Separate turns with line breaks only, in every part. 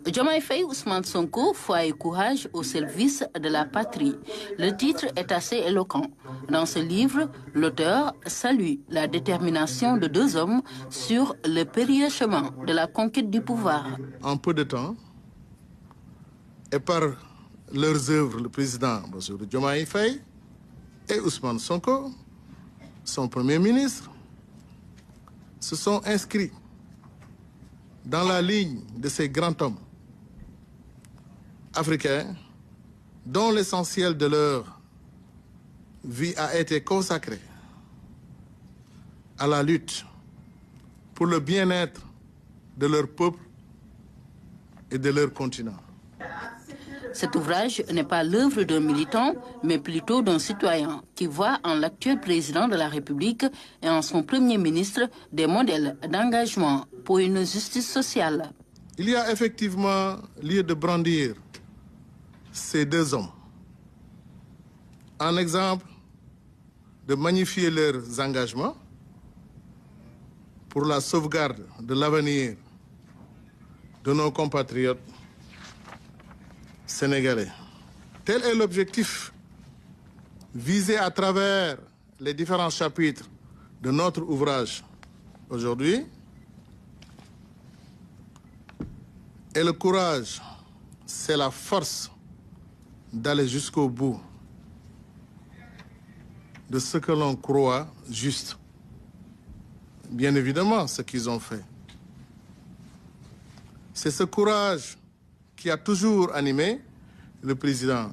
Diomaye Faye Ousmane Sonko, foi et courage au service de la patrie. Le titre est assez éloquent. Dans ce livre, l'auteur salue la détermination de deux hommes sur le périlleux chemin de la conquête du pouvoir.
En peu de temps, et par leurs œuvres, le président Diomaye Faye et Ousmane Sonko, son premier ministre, se sont inscrits dans la ligne de ces grands hommes africains dont l'essentiel de leur vie a été consacré à la lutte pour le bien-être de leur peuple et de leur continent.
Cet ouvrage n'est pas l'œuvre d'un militant, mais plutôt d'un citoyen qui voit en l'actuel président de la République et en son premier ministre des modèles d'engagement pour une justice sociale.
Il y a effectivement lieu de brandir ces deux hommes en exemple de magnifier leurs engagements pour la sauvegarde de l'avenir de nos compatriotes sénégalais. Tel est l'objectif visé à travers les différents chapitres de notre ouvrage aujourd'hui. Et le courage, c'est la force d'aller jusqu'au bout de ce que l'on croit juste. Bien évidemment, ce qu'ils ont fait. C'est ce courage qui a toujours animé le président,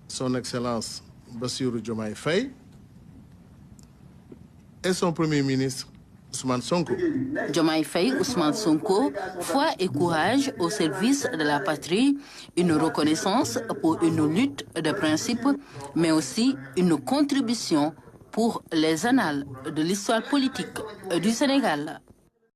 son Excellence Bassirou Diomaye Faye, et son Premier ministre, Ousmane Sonko.
Diomaye Faye, Ousmane Sonko, foi et courage au service de la patrie, une reconnaissance pour une lutte de principe, mais aussi une contribution pour les annales de l'histoire politique du Sénégal.